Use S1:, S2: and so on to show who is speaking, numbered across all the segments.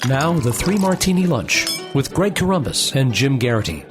S1: Now, the Three Martini Lunch with Greg Corombos and Jim Garrity.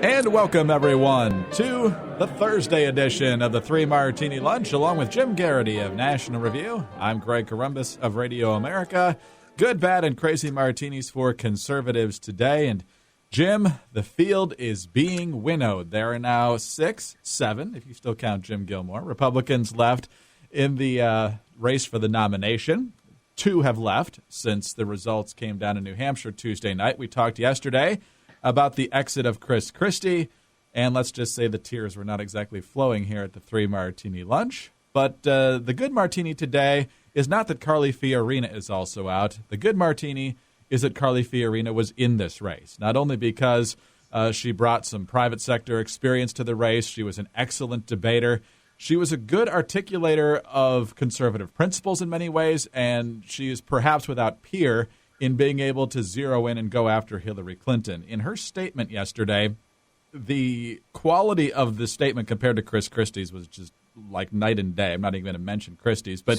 S2: And welcome, everyone, to the Thursday edition of the Three Martini Lunch, along with Jim Garrity of National Review. I'm Greg Corombos of Radio America. Good, bad, and crazy martinis for conservatives today. And Jim, the field is being winnowed. There are now 7, if you still count Jim Gilmore, Republicans left in the race for the nomination. 2 have left since the results came down in New Hampshire Tuesday night. We talked yesterday about the exit of Chris Christie, and let's just say the tears were not exactly flowing here at the Three Martini Lunch. But the good martini today is not that Carly Fiorina is also out. The good martini is that Carly Fiorina was in this race, not only because she brought some private sector experience to the race, she was an excellent debater, she was a good articulator of conservative principles in many ways, and she is perhaps without peer in being able to zero in and go after Hillary Clinton. In her statement yesterday, the quality of the statement compared to Chris Christie's was just like night and day. I'm not even going to mention Christie's, but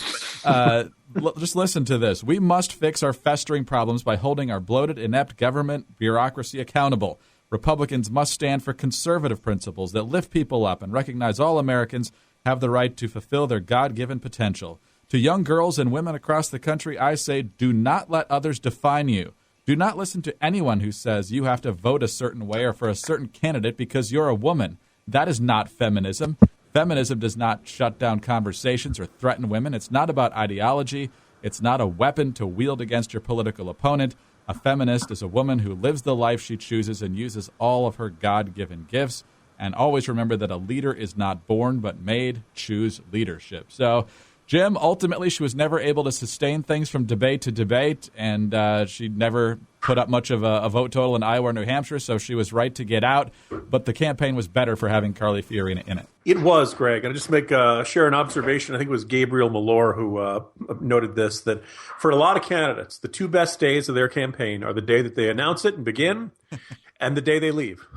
S2: just listen to this. We must fix our festering problems by holding our bloated, inept government bureaucracy accountable. Republicans must stand for conservative principles that lift people up and recognize all Americans have the right to fulfill their God-given potential. To young girls and women across the country, I say, do not let others define you. Do not listen to anyone who says you have to vote a certain way or for a certain candidate because you're a woman. That is not feminism. Feminism does not shut down conversations or threaten women. It's not about ideology. It's not a weapon to wield against your political opponent. A feminist is a woman who lives the life she chooses and uses all of her God-given gifts. And always remember that a leader is not born but made. Choose leadership. So, Jim, ultimately, she was never able to sustain things from debate to debate, and she never put up much of a vote total in Iowa or New Hampshire, so she was right to get out. But the campaign was better for having Carly Fiorina in it.
S3: It was, Greg. And I just share an observation. I think it was Gabriel Malor who noted this, that for a lot of candidates, the 2 best days of their campaign are the day that they announce it and begin and the day they leave.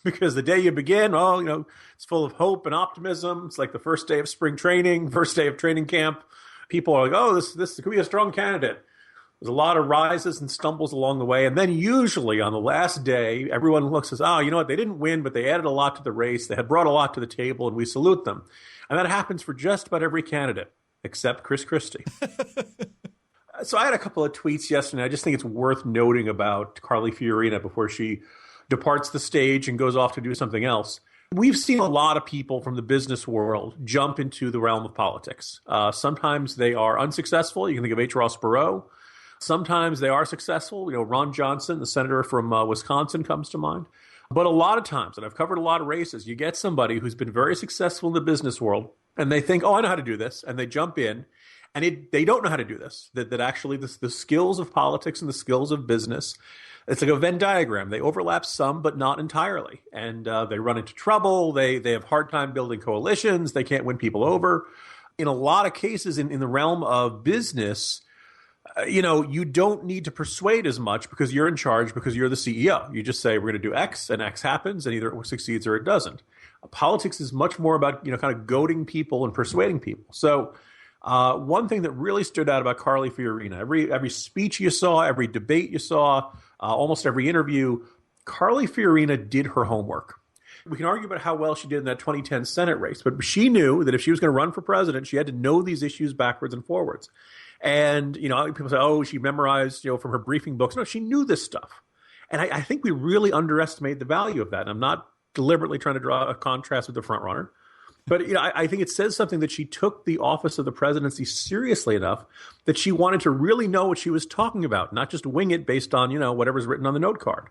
S3: Because the day you begin, it's full of hope and optimism. It's like the first day of spring training, first day of training camp. People are like, this could be a strong candidate. There's a lot of rises and stumbles along the way. And then usually on the last day, everyone looks and says, they didn't win, but they added a lot to the race. They had brought a lot to the table, and we salute them. And that happens for just about every candidate, except Chris Christie. So I had a couple of tweets yesterday. I just think it's worth noting about Carly Fiorina before she departs the stage and goes off to do something else. We've seen a lot of people from the business world jump into the realm of politics. Sometimes they are unsuccessful. You can think of H. Ross Perot. Sometimes they are successful. Ron Johnson, the senator from Wisconsin, comes to mind. But a lot of times, and I've covered a lot of races, you get somebody who's been very successful in the business world, and they think, I know how to do this, and they jump in, and they don't know how to do this. That actually the skills of politics and the skills of business, it's like a Venn diagram. They overlap some, but not entirely. And they run into trouble. They have a hard time building coalitions. They can't win people over. In a lot of cases in the realm of business, you don't need to persuade as much because you're in charge, because you're the CEO. You just say, we're going to do X, and X happens, and either it succeeds or it doesn't. Politics is much more about, kind of goading people and persuading people. So one thing that really stood out about Carly Fiorina, every speech you saw, every debate you saw, almost every interview, Carly Fiorina did her homework. We can argue about how well she did in that 2010 Senate race, but she knew that if she was going to run for president, she had to know these issues backwards and forwards. And, people say, she memorized, from her briefing books. No, she knew this stuff. And I think we really underestimate the value of that. And I'm not deliberately trying to draw a contrast with the front runner. But I think it says something that she took the office of the presidency seriously enough that she wanted to really know what she was talking about, not just wing it based on, whatever's written on the note card.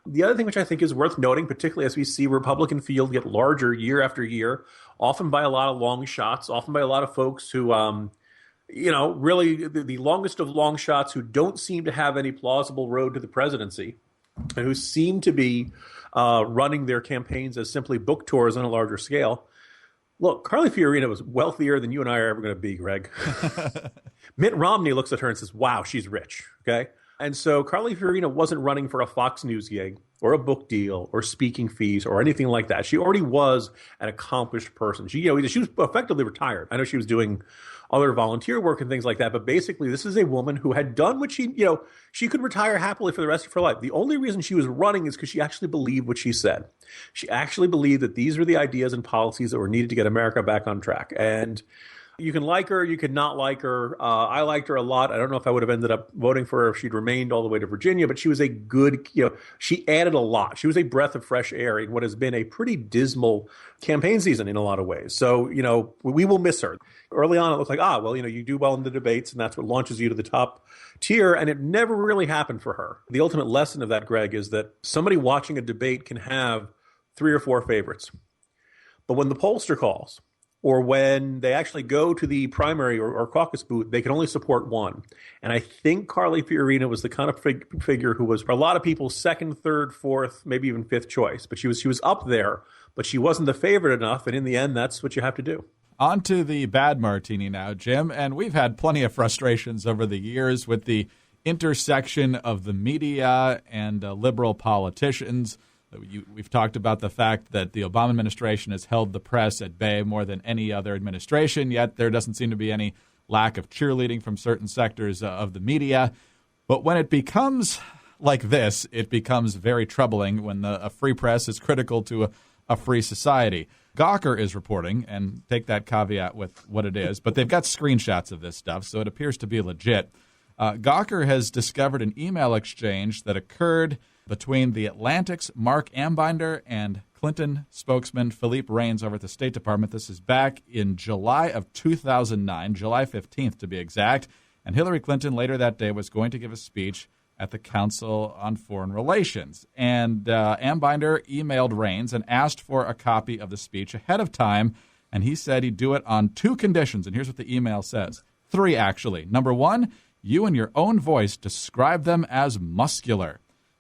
S3: The other thing which I think is worth noting, particularly as we see Republican field get larger year after year, often by a lot of long shots, often by a lot of folks who, really the longest of long shots who don't seem to have any plausible road to the presidency and who seem to be running their campaigns as simply book tours on a larger scale. Look, Carly Fiorina was wealthier than you and I are ever going to be, Greg. Mitt Romney looks at her and says, wow, she's rich, okay? And so Carly Fiorina wasn't running for a Fox News gig or a book deal or speaking fees or anything like that. She already was an accomplished person. She was effectively retired. I know she was doing other volunteer work and things like that. But basically, this is a woman who had done what she could retire happily for the rest of her life. The only reason she was running is because she actually believed what she said. She actually believed that these were the ideas and policies that were needed to get America back on track. And you can like her, you could not like her. I liked her a lot. I don't know if I would have ended up voting for her if she'd remained all the way to Virginia, but she was a good, she added a lot. She was a breath of fresh air in what has been a pretty dismal campaign season in a lot of ways. So, we will miss her. Early on, it looked like, you do well in the debates, and that's what launches you to the top tier. And it never really happened for her. The ultimate lesson of that, Greg, is that somebody watching a debate can have 3 or 4 favorites. But when the pollster calls, or when they actually go to the primary or caucus booth, they can only support one. And I think Carly Fiorina was the kind of figure who was, for a lot of people, second, third, fourth, maybe even fifth choice. But she was up there, but she wasn't the favorite enough. And in the end, that's what you have to do.
S2: On to the Bad Martini now, Jim. And we've had plenty of frustrations over the years with the intersection of the media and liberal politicians. We've talked about the fact that the Obama administration has held the press at bay more than any other administration, yet there doesn't seem to be any lack of cheerleading from certain sectors of the media. But when it becomes like this, it becomes very troubling when a free press is critical to a free society. Gawker is reporting, and take that caveat with what it is, but they've got screenshots of this stuff, so it appears to be legit. Gawker has discovered an email exchange that occurred between the Atlantic's Mark Ambinder and Clinton spokesman Philippe Reines over at the State Department. This is back in July of 2009, July 15th to be exact. And Hillary Clinton later that day was going to give a speech at the Council on Foreign Relations. And Ambinder emailed Reines and asked for a copy of the speech ahead of time. And he said he'd do it on 2 conditions. And here's what the email says. 3, actually. Number 1, you in your own voice describe them as muscular.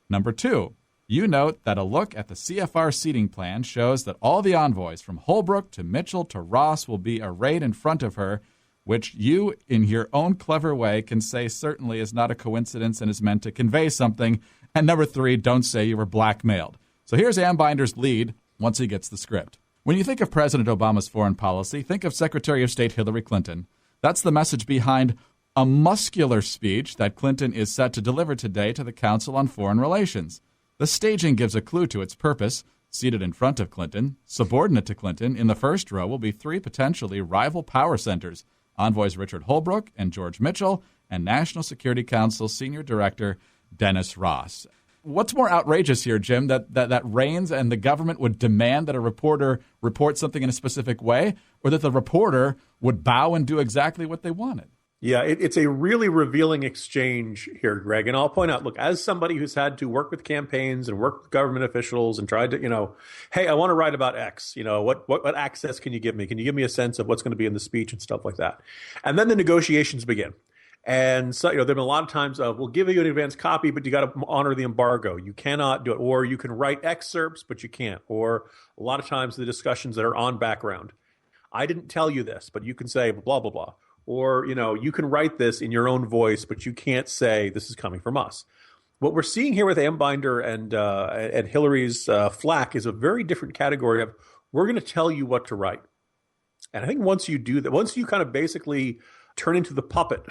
S2: Number 2, you note that a look at the CFR seating plan shows that all the envoys from Holbrooke to Mitchell to Ross will be arrayed in front of her, which you, in your own clever way, can say certainly is not a coincidence and is meant to convey something. And number 3, don't say you were blackmailed. So here's Ambinder's lead once he gets the script. When you think of President Obama's foreign policy, think of Secretary of State Hillary Clinton. That's the message behind a muscular speech that Clinton is set to deliver today to the Council on Foreign Relations. The staging gives a clue to its purpose. Seated in front of Clinton, subordinate to Clinton, in the first row will be 3 potentially rival power centers, envoys Richard Holbrooke and George Mitchell, and National Security Council Senior Director Dennis Ross. What's more outrageous here, Jim, that Reines and the government would demand that a reporter report something in a specific way, or that the reporter would bow and do exactly what they wanted?
S3: Yeah, it's a really revealing exchange here, Greg. And I'll point out, look, as somebody who's had to work with campaigns and work with government officials and tried to, hey, I want to write about X, what access can you give me? Can you give me a sense of what's going to be in the speech and stuff like that? And then the negotiations begin. And so, there have been a lot of times of, we'll give you an advance copy, but you got to honor the embargo. You cannot do it. Or you can write excerpts, but you can't. Or a lot of times the discussions that are on background. I didn't tell you this, but you can say blah, blah, blah. Or, you can write this in your own voice, but you can't say this is coming from us. What we're seeing here with Ambinder and Hillary's flack is a very different category of, we're going to tell you what to write. And I think once you do that, once you kind of basically turn into the puppet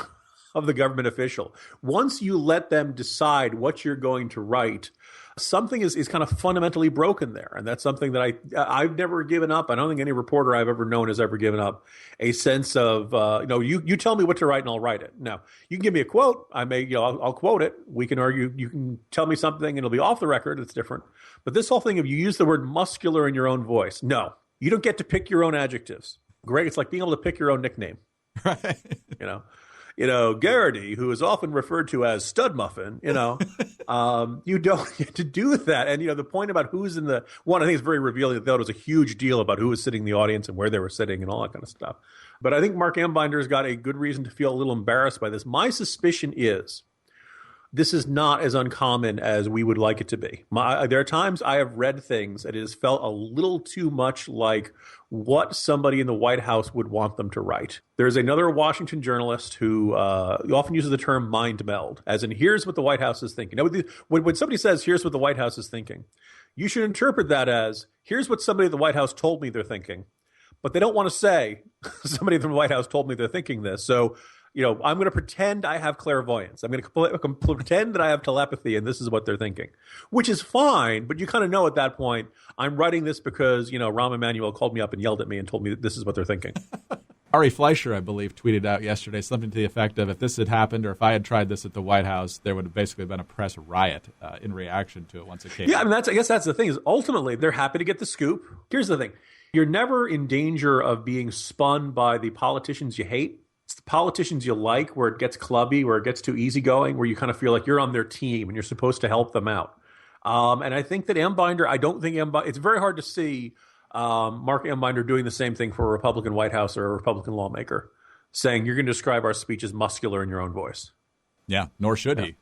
S3: of the government official, once you let them decide what you're going to write, something is kind of fundamentally broken there. And that's something that I've never given up. I don't think any reporter I've ever known has ever given up a sense of, you tell me what to write and I'll write it. Now, you can give me a quote. I'll quote it. We can argue. You can tell me something and it'll be off the record. It's different. But this whole thing of you use the word muscular in your own voice. No, you don't get to pick your own adjectives. Greg, it's like being able to pick your own nickname.
S2: Right.
S3: Garrity, who is often referred to as Stud Muffin, you don't get to do that. And, the point about who's in the one, I think it's very revealing that was a huge deal about who was sitting in the audience and where they were sitting and all that kind of stuff. But I think Mark Ambinder's got a good reason to feel a little embarrassed by this. My suspicion is this is not as uncommon as we would like it to be. There are times I have read things that it has felt a little too much like what somebody in the White House would want them to write. There's another Washington journalist who often uses the term mind meld, as in, here's what the White House is thinking. Now, when somebody says, here's what the White House is thinking, you should interpret that as, here's what somebody at the White House told me they're thinking. but they don't want to say somebody from the White House told me they're thinking this. So, I'm going to pretend I have clairvoyance. I'm going to pretend that I have telepathy, and this is what they're thinking, which is fine. But you kind of know at that point, I'm writing this because, Rahm Emanuel called me up and yelled at me and told me that this is what they're thinking.
S2: Ari Fleischer, I believe, tweeted out yesterday something to the effect of, if this had happened or if I had tried this at the White House, there would have basically been a press riot in reaction to it once it came out.
S3: Yeah, I guess that's the thing, is ultimately they're happy to get the scoop. Here's the thing. You're never in danger of being spun by the politicians you hate. It's the politicians you like where it gets clubby, where it gets too easygoing, where you kind of feel like you're on their team and you're supposed to help them out. And I think that it's very hard to see Mark Ambinder doing the same thing for a Republican White House or a Republican lawmaker, saying you're going to describe our speech as muscular in your own voice.
S2: Yeah, nor should he.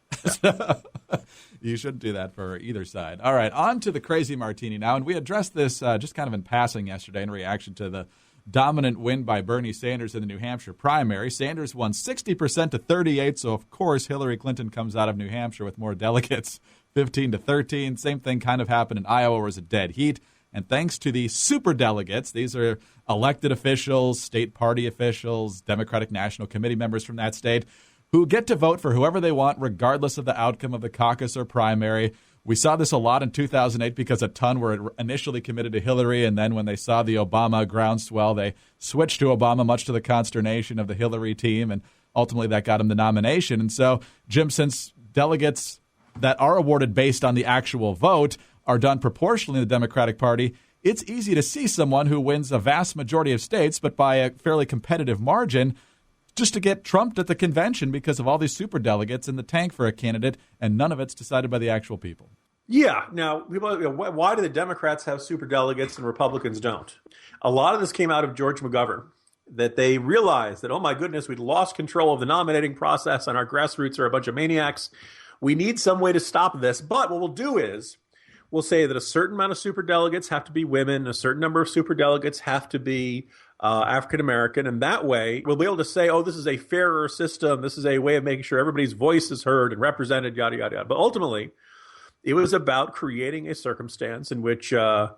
S2: You shouldn't do that for either side. All right, on to the Crazy Martini now. And we addressed this just kind of in passing yesterday in reaction to the dominant win by Bernie Sanders in the New Hampshire primary. Sanders won 60% to 38%, so of course Hillary Clinton comes out of New Hampshire with more delegates, 15 to 13. Same thing kind of happened in Iowa, where it was a dead heat. And thanks to the superdelegates, these are elected officials, state party officials, Democratic National Committee members from that state, who get to vote for whoever they want, regardless of the outcome of the caucus or primary. We saw this a lot in 2008 because a ton were initially committed to Hillary, and then when they saw the Obama groundswell, they switched to Obama, much to the consternation of the Hillary team, and ultimately that got him the nomination. And so, Jim, since delegates that are awarded based on the actual vote are done proportionally in the Democratic Party, it's easy to see someone who wins a vast majority of states, but by a fairly competitive margin, just to get trumped at the convention because of all these superdelegates in the tank for a candidate, and none of it's decided by the actual people.
S3: Yeah. Now, why do the Democrats have superdelegates and Republicans don't? A lot of this came out of George McGovern, that they realized that, oh my goodness, we'd lost control of the nominating process and our grassroots are a bunch of maniacs. We need some way to stop this. But what we'll do is we'll say that a certain amount of superdelegates have to be women, a certain number of superdelegates have to be African-American, and that way we'll be able to say, oh, this is a fairer system. This is a way of making sure everybody's voice is heard and represented, yada, yada, yada. But ultimately, it was about creating a circumstance in which that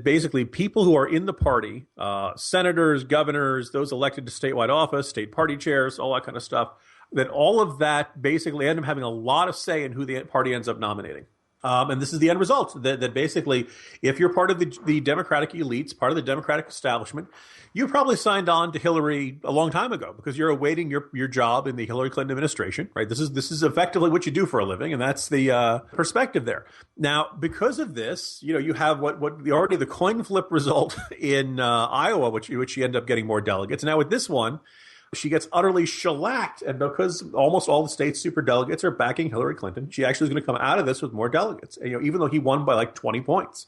S3: basically people who are in the party, senators, governors, those elected to statewide office, state party chairs, all that kind of stuff, that all of that basically end up having a lot of say in who the party ends up nominating. And this is the end result, that basically, if you're part of the Democratic elites, part of the Democratic establishment, you probably signed on to Hillary a long time ago because you're awaiting your job in the Hillary Clinton administration, right? This is effectively what you do for a living, and that's the perspective there. Now, because of this, you have already the coin flip result in Iowa, which you end up getting more delegates. Now with this one, she gets utterly shellacked, and because almost all the state's superdelegates are backing Hillary Clinton, she actually is going to come out of this with more delegates, even though he won by like 20 points.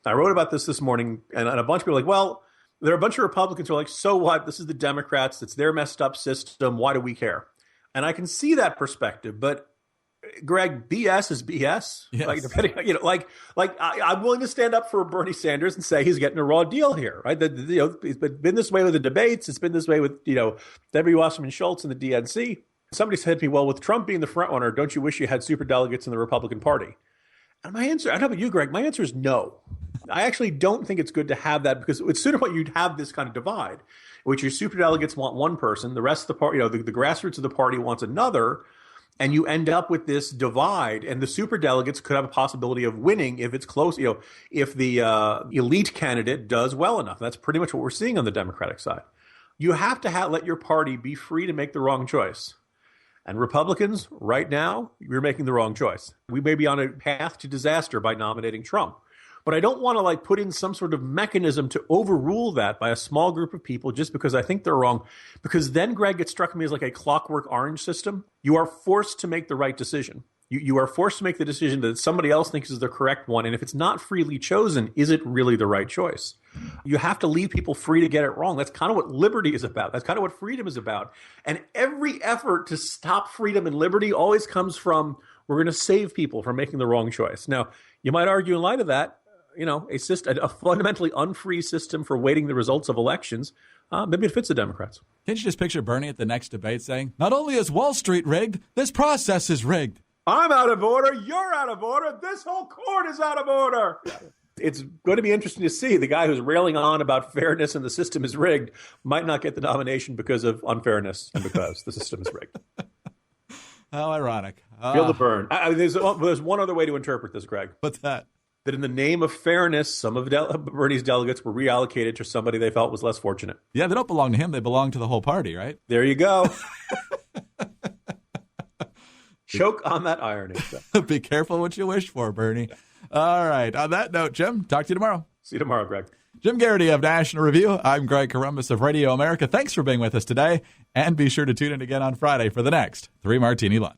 S3: I wrote about this morning, and a bunch of people are like, well, there are a bunch of Republicans who are like, so what? This is the Democrats. It's their messed up system. Why do we care? And I can see that perspective, but Greg, BS is BS.
S2: Yes.
S3: I'm willing to stand up for Bernie Sanders and say he's getting a raw deal here, right? It's been this way with the debates. It's been this way with, W. Wasserman Schultz and the DNC. Somebody said to me, well, with Trump being the front runner, don't you wish you had superdelegates in the Republican Party? And my answer, I don't know about you, Greg, my answer is no. I actually don't think it's good to have that, because it's sooner or later you'd have this kind of divide, in which your superdelegates want one person, the rest of the party, the grassroots of the party wants another. And you end up with this divide, and the superdelegates could have a possibility of winning if it's close, if the elite candidate does well enough. That's pretty much what we're seeing on the Democratic side. You have to let your party be free to make the wrong choice. And Republicans, right now, you're making the wrong choice. We may be on a path to disaster by nominating Trump. But I don't want to put in some sort of mechanism to overrule that by a small group of people just because I think they're wrong. Because then, Greg, it struck me as like a Clockwork Orange system. You are forced to make the right decision. You are forced to make the decision that somebody else thinks is the correct one. And if it's not freely chosen, is it really the right choice? You have to leave people free to get it wrong. That's kind of what liberty is about. That's kind of what freedom is about. And every effort to stop freedom and liberty always comes from, we're going to save people from making the wrong choice. Now, you might argue in light of that, a fundamentally unfree system for weighting the results of elections, maybe it fits the Democrats.
S2: Can't you just picture Bernie at the next debate saying, not only is Wall Street rigged, this process is rigged.
S3: I'm out of order. You're out of order. This whole court is out of order. It's going to be interesting to see. The guy who's railing on about fairness and the system is rigged might not get the nomination because of unfairness and because the system is rigged.
S2: How ironic.
S3: Feel the burn. There's one other way to interpret this, Greg.
S2: What's that?
S3: That in the name of fairness, some of Bernie's delegates were reallocated to somebody they felt was less fortunate.
S2: Yeah, they don't belong to him. They belong to the whole party, right?
S3: There you go. Choke on that irony.
S2: Be careful what you wish for, Bernie. All right. On that note, Jim, talk to you tomorrow.
S3: See you tomorrow, Greg.
S2: Jim Garrity of National Review. I'm Greg Corombos of Radio America. Thanks for being with us today. And be sure to tune in again on Friday for the next 3 Martini Lunch.